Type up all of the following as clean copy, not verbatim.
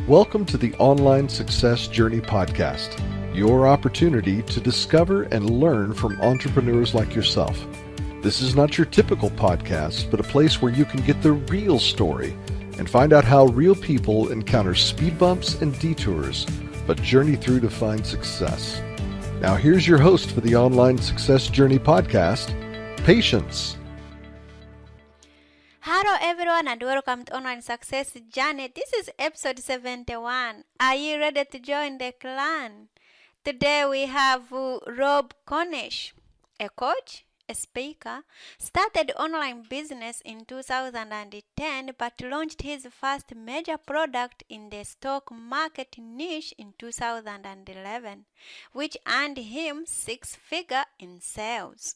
Welcome to the Online Success Journey podcast, your opportunity to discover and learn from entrepreneurs like yourself. This is not your typical podcast, but a place where you can get the real story and find out how real people encounter speed bumps and detours, but journey through to find success. Now here's your host for the Online Success Journey podcast, Patience. Hello everyone and welcome to Online Success Journey. This is episode 71. Are you ready to join the clan? Today we have Rob Cornish, a coach, a speaker, started online business in 2010 but launched his first major product in the stock market niche in 2011, which earned him six-figure in sales.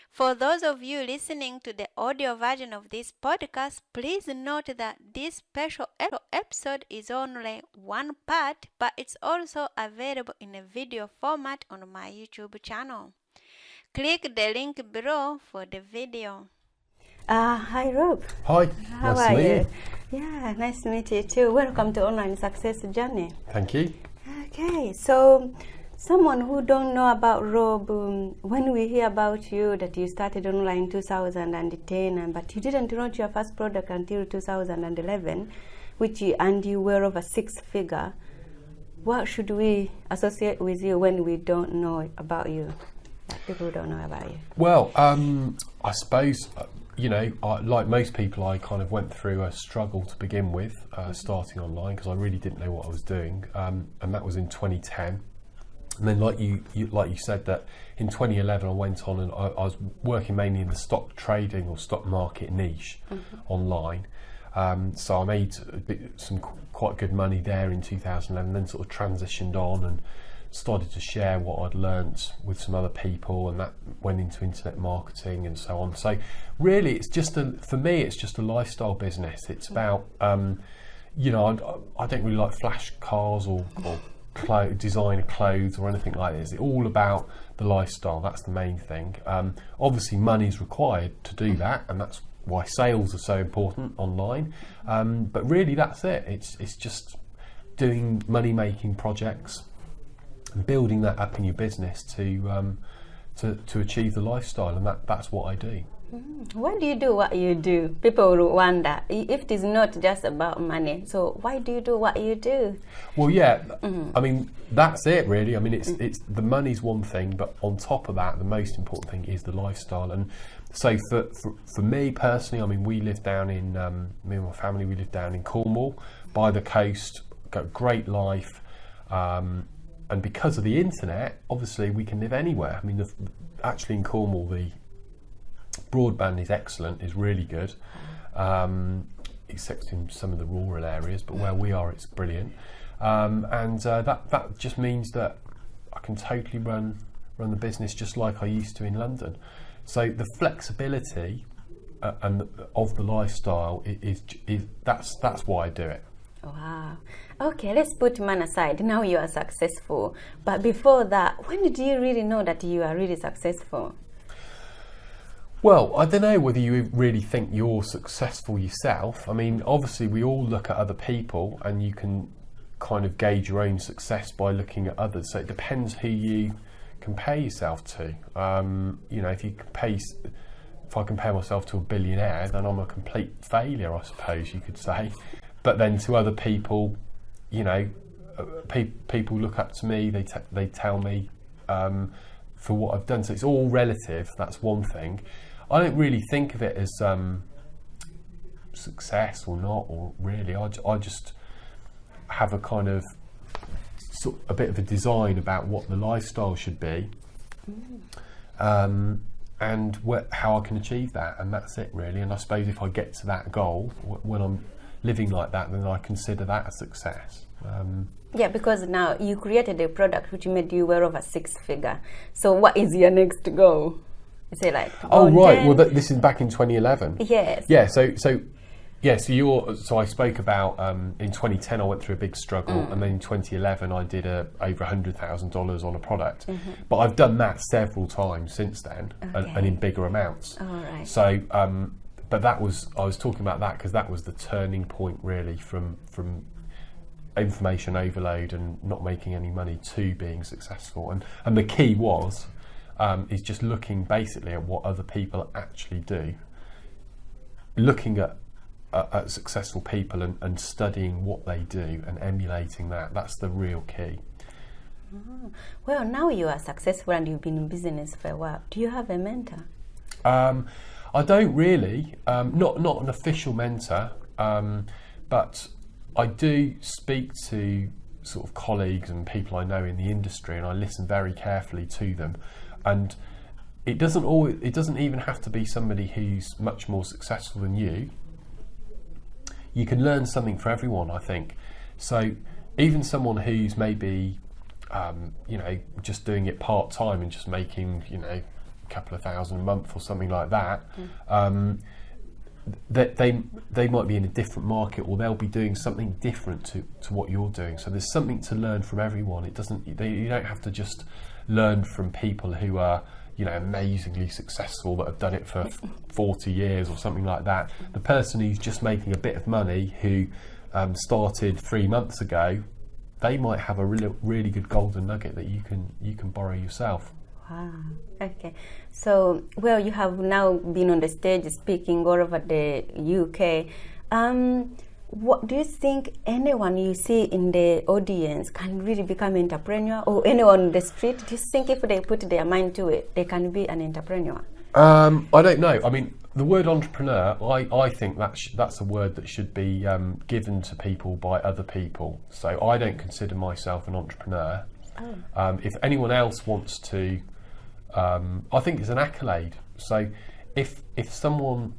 For those of you listening to the audio version of this podcast, please note that this special episode is only one part, but it's also available in a video format on my YouTube channel. Click the link below for the video. Hi Rob. Hi. How nice are to meet you? Yeah, nice to meet you too. Welcome to Online Success Journey. Thank you. Okay, so someone who don't know about Rob, when we hear about you that you started online in 2010, but you didn't launch your first product until 2011, and you were over six-figure, what should we associate with you when we don't know about you? That people don't know about you. Well, I suppose, like most people, I kind of went through a struggle to begin with, starting online, because I really didn't know what I was doing, and that was in 2010. And then, like you said, that in 2011 I went on and I was working mainly in the stock trading or stock market niche online. So I made some quite good money there in 2011. Then sort of transitioned on and started to share what I'd learnt with some other people, and that went into internet marketing and so on. So really, for me, it's just a lifestyle business. It's about I don't really like flash cars or designer clothes or anything like this. It's all about the lifestyle. That's the main thing. Obviously money's required to do that, and that's why sales are so important online, but really that's it. It's just doing money making projects and building that up in your business to achieve the lifestyle, and that's what I do. Why do you do what you do? People will wonder if it is not just about money. So why do you do what you do? Well, yeah, I mean, that's it really. I mean, it's the money's one thing, but on top of that, the most important thing is the lifestyle. And so for me personally, I mean, we live down in me and my family. We live down in Cornwall, by the coast. Got a great life, and because of the internet, obviously we can live anywhere. I mean, actually in Cornwall, the broadband is excellent, is really good, except in some of the rural areas, but where we are it's brilliant, and that just means that I can totally run the business just like I used to in London. So the flexibility and of the lifestyle is that's why I do it. Wow. Okay, let's put man aside. Now you are successful, but before that, when did you really know that you are really successful? Well, I don't know whether you really think you're successful yourself. I mean, obviously we all look at other people and you can kind of gauge your own success by looking at others. So it depends who you compare yourself to. If I compare myself to a billionaire, then I'm a complete failure, I suppose you could say. But then to other people, people look up to me, they tell me for what I've done. So it's all relative, that's one thing. I don't really think of it as success or not, or really. I just have a kind of a bit of a design about what the lifestyle should be, and how I can achieve that, and that's it really. And I suppose if I get to that goal, when I'm living like that, then I consider that a success. Yeah, because now you created a product which made you well over six-figure. So what is your next goal? Is it like? Oh right. Well, this is back in 2011. Yes. Yeah. So I spoke about in 2010 I went through a big struggle, and then in 2011 I did over $100,000 on a product. But I've done that several times since then, and in bigger amounts. All right. So, but I was talking about that because that was the turning point really from information overload and not making any money to being successful. And the key was is just looking basically at what other people actually do, looking at successful people and studying what they do and emulating that. That's the real key. Well, now you are successful and you've been in business for a while. Do you have a mentor? I don't really, not an official mentor, but I do speak to sort of colleagues and people I know in the industry, and I listen very carefully to them. And it doesn't even have to be somebody who's much more successful than you. You can learn something for everyone, I think. So even someone who's maybe just doing it part time and just making a couple of thousand a month or something like that, they might be in a different market, or they'll be doing something different to what you're doing. So there's something to learn from everyone. You don't have to just learn from people who are amazingly successful, that have done it for 40 years or something like that. The person who's just making a bit of money, who started 3 months ago, they might have a really good golden nugget that you can borrow yourself. Wow. Okay. So, well, you have now been on the stage speaking all over the UK. What do you think anyone you see in the audience can really become an entrepreneur, or anyone on the street? Do you think if they put their mind to it, they can be an entrepreneur? I don't know. I mean, the word entrepreneur, I think that's a word that should be given to people by other people. So I don't consider myself an entrepreneur. If anyone else wants to, I think it's an accolade. So if someone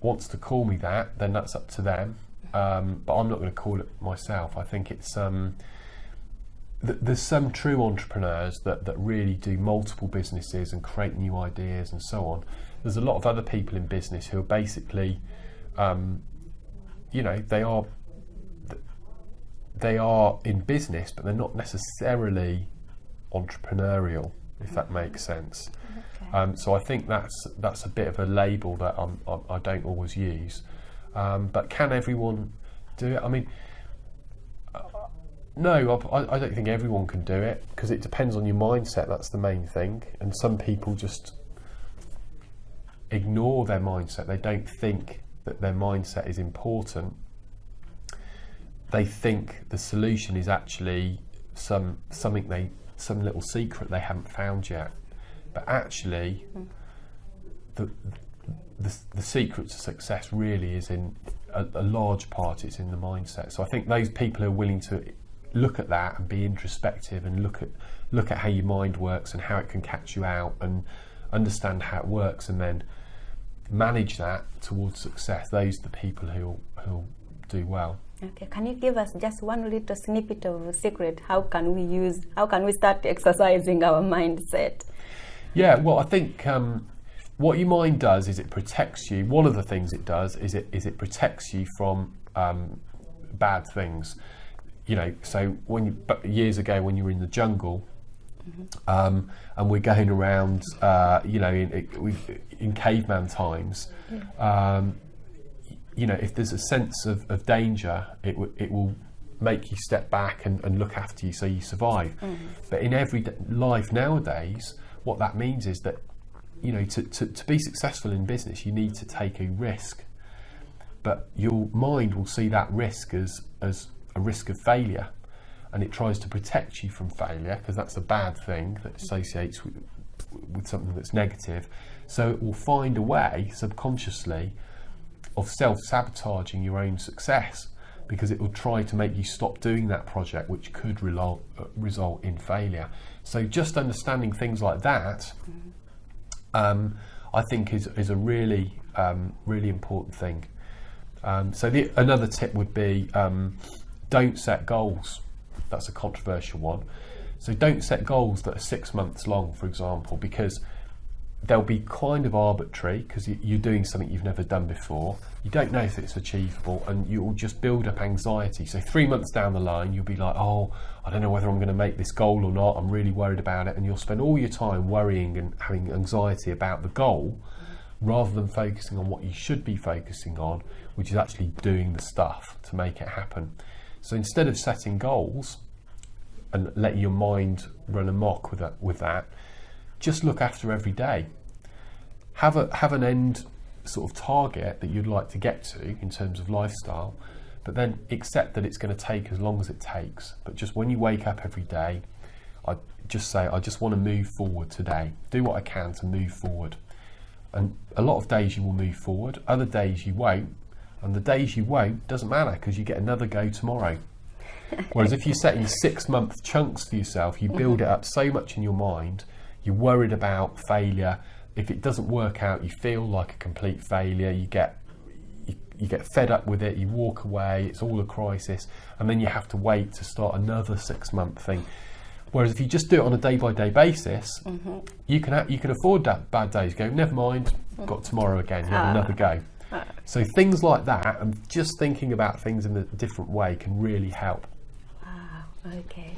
wants to call me that, then that's up to them. But I'm not going to call it myself. I think it's there's some true entrepreneurs that really do multiple businesses and create new ideas and so on. There's a lot of other people in business who are basically, they are in business, but they're not necessarily entrepreneurial, if that makes sense. Okay. So I think that's a bit of a label that I don't always use. But can everyone do it? I mean, no, I don't think everyone can do it, because it depends on your mindset. That's the main thing. And some people just ignore their mindset. They don't think that their mindset is important. They think the solution is actually some little secret they haven't found yet. But actually, the secret to success really is in a large part. It's in the mindset. So I think those people who are willing to look at that and be introspective and look at how your mind works and how it can catch you out and understand how it works and then manage that towards success, those are the people who'll do well. Okay, can you give us just one little snippet of a secret? How can we start exercising our mindset? Yeah, well, I think what your mind does is it protects you. One of the things it does is it protects you from bad things. So years ago when you were in the jungle, and we're going around, in caveman times, if there's a sense of danger, it will make you step back and look after you so you survive. But in everyday life nowadays, what that means is that to be successful in business, you need to take a risk, but your mind will see that risk as a risk of failure, and it tries to protect you from failure, because that's a bad thing that associates with something that's negative. So it will find a way subconsciously of self-sabotaging your own success, because it will try to make you stop doing that project, which could result in failure. So just understanding things like that, I think is a really important thing. So another tip would be don't set goals. That's a controversial one. So don't set goals that are 6 months long, for example, because they'll be kind of arbitrary, because you're doing something you've never done before. You don't know if it's achievable, and you'll just build up anxiety. So 3 months down the line, you'll be like, oh, I don't know whether I'm going to make this goal or not. I'm really worried about it. And you'll spend all your time worrying and having anxiety about the goal, rather than focusing on what you should be focusing on, which is actually doing the stuff to make it happen. So instead of setting goals and letting your mind run amok with that, just look after every day. Have an end sort of target that you'd like to get to in terms of lifestyle, but then accept that it's going to take as long as it takes. But just when you wake up every day, I just say, I just want to move forward today. Do what I can to move forward. And a lot of days you will move forward, other days you won't. And the days you won't, doesn't matter, because you get another go tomorrow. Whereas if you're setting 6-month chunks for yourself, you build it up so much in your mind, you're worried about failure. If it doesn't work out, you feel like a complete failure. You get fed up with it, you walk away, it's all a crisis, and then you have to wait to start another 6-month thing. Whereas if you just do it on a day-by-day basis, you can afford that bad days. Go, never mind, got tomorrow again, you have another go. So things like that, and just thinking about things in a different way can really help. Wow, okay.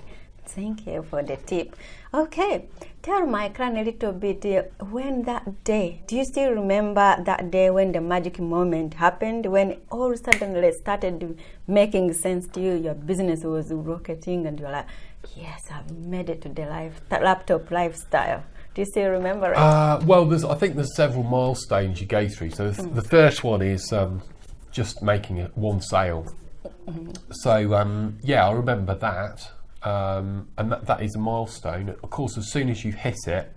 Thank you for the tip. Okay, tell my clan a little bit, when that day, do you still remember that day when the magic moment happened, when all of a sudden it started making sense to you, your business was rocketing and you're like, yes, I've made it to the laptop lifestyle. Do you still remember it? Well, I think there's several milestones you go through. So the first one is just making one sale. So I remember that. And that is a milestone. Of course, as soon as you hit it,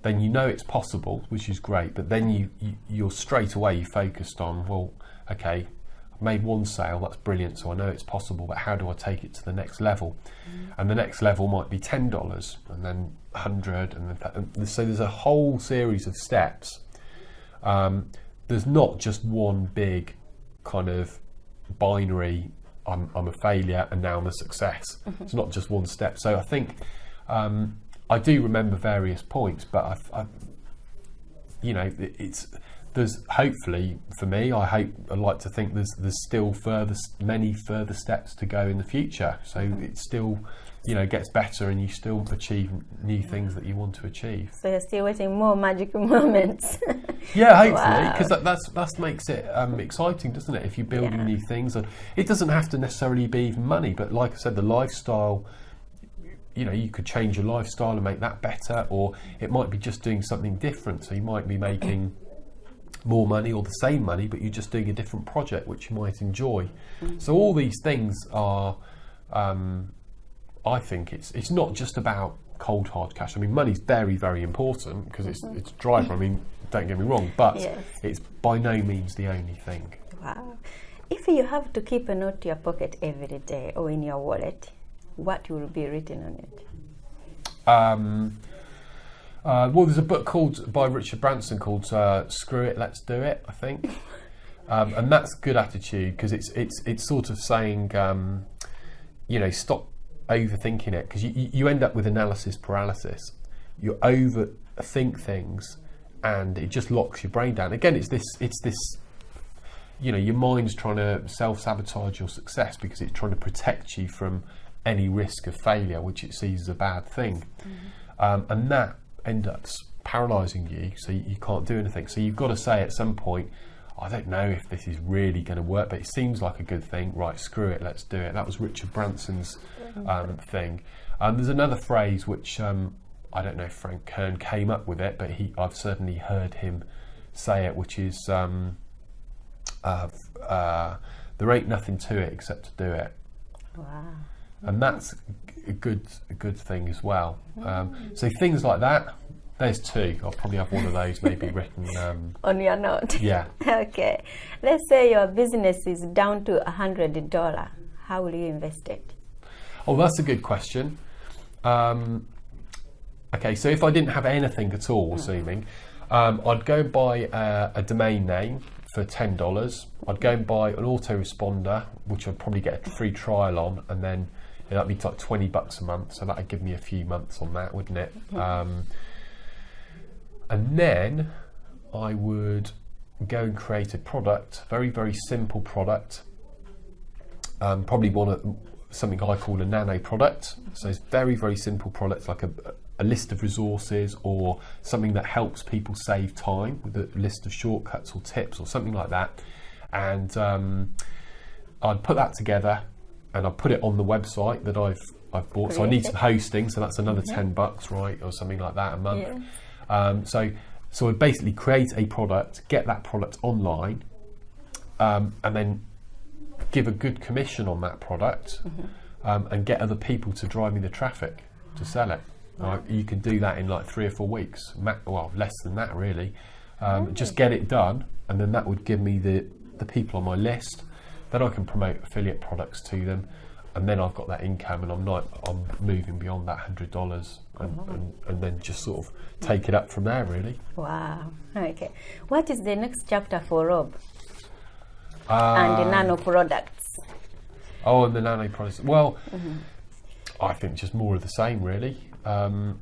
then you know it's possible, which is great. But then you're straight away focused on, well, okay, I've made one sale, that's brilliant, so I know it's possible, but how do I take it to the next level? And the next level might be $10, and then 100, and so there's a whole series of steps. There's not just one big kind of binary, I'm a failure and now I'm a success. It's not just one step. So I think I do remember various points, but there's hopefully for me, I'd like to think there's still many further steps to go in the future. So it still gets better, and you still achieve new things that you want to achieve. So you're still waiting more magic moments. Yeah, hopefully, because that makes it exciting, doesn't it? If you're building new things, and it doesn't have to necessarily be even money, but like I said, the lifestyle, you could change your lifestyle and make that better, or it might be just doing something different. So you might be making more money or the same money, but you're just doing a different project which you might enjoy. So all these things are, I think it's not just about cold hard cash. I mean, money's very, very important because it's a driver. I mean, don't get me wrong, but it's by no means the only thing. Wow. If you have to keep a note to your pocket every day or in your wallet, what will be written on it? Well, there's a book by Richard Branson called "Screw It, Let's Do It," I think, and that's good attitude, because it's sort of saying, stop overthinking it, because you end up with analysis paralysis. You overthink things, and it just locks your brain down. Again, it's this. Your mind's trying to self-sabotage your success because it's trying to protect you from any risk of failure, which it sees as a bad thing, and that ends up paralysing you, so you can't do anything. So you've got to say at some point, I don't know if this is really going to work, but it seems like a good thing. Right, screw it, let's do it. That was Richard Branson's thing. There's another phrase which I don't know if Frank Kern came up with it, but I've certainly heard him say it, which is there ain't nothing to it except to do it. Wow. And that's a good thing as well. So things like that, there's two. I'll probably have one of those maybe written on your note. Yeah. Okay. Let's say your business is down to $100. How will you invest it? Oh, that's a good question. Okay, so if I didn't have anything at all, assuming, I'd go and buy a domain name for $10. I'd go and buy an autoresponder, which I'd probably get a free trial on, and then that'd be like $20 a month. So that'd give me a few months on that, wouldn't it? And then I would go and create a product, very, very simple product. Probably something I call a nano product. So it's very, very simple products, like a list of resources, or something that helps people save time with a list of shortcuts or tips or something like that. And I'd put that together, and I put it on the website that I've bought. So I need some hosting, so that's another $10, right, or something like that a month. So I basically create a product, get that product online, and then give a good commission on that product, and get other people to drive me the traffic to sell it. You can do that in like 3 or 4 weeks, well, less than that really. Just get it done, and then that would give me the people on my list. Then I can promote affiliate products to them, and then I've got that income, and I'm moving beyond that $100, and then just sort of take it up from there really. Wow. Okay. What is the next chapter for Rob and the nano products? Oh, and the nano products. Well, I think just more of the same really. I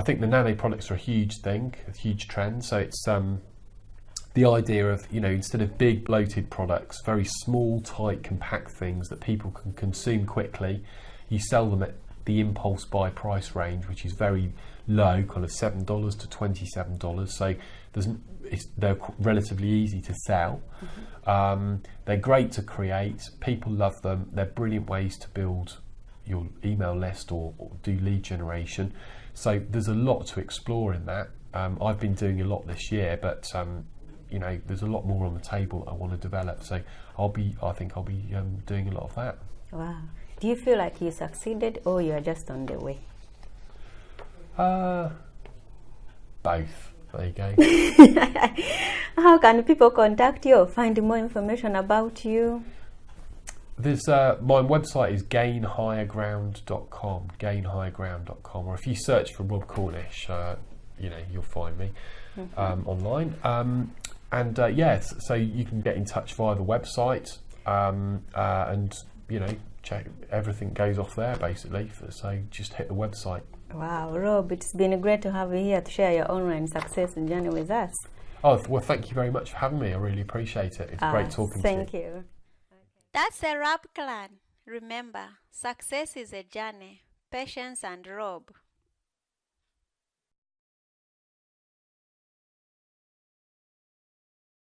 think the nano products are a huge thing, a huge trend. So it's the idea of, instead of big bloated products, very small, tight, compact things that people can consume quickly, you sell them at the impulse buy price range, which is very low, kind of $7 to $27. So they're relatively easy to sell. They're great to create. People love them. They're brilliant ways to build your email list or do lead generation. So there's a lot to explore in that. I've been doing a lot this year, but there's a lot more on the table I want to develop. So I think I'll be doing a lot of that. Wow. Do you feel like you succeeded, or you are just on the way? Both. There you go. How can people contact you or find more information about you? There's my website is gainhigherground.com, gainhigherground.com, or if you search for Rob Cornish, you'll find me online. So you can get in touch via the website, and check, everything goes off there basically. So just hit the website. Wow, Rob, it's been great to have you here to share your online success journey with us. Oh, well, thank you very much for having me. I really appreciate it. It's great talking to you. Thank you. That's a Rob clan. Remember, success is a journey. Patience and Rob.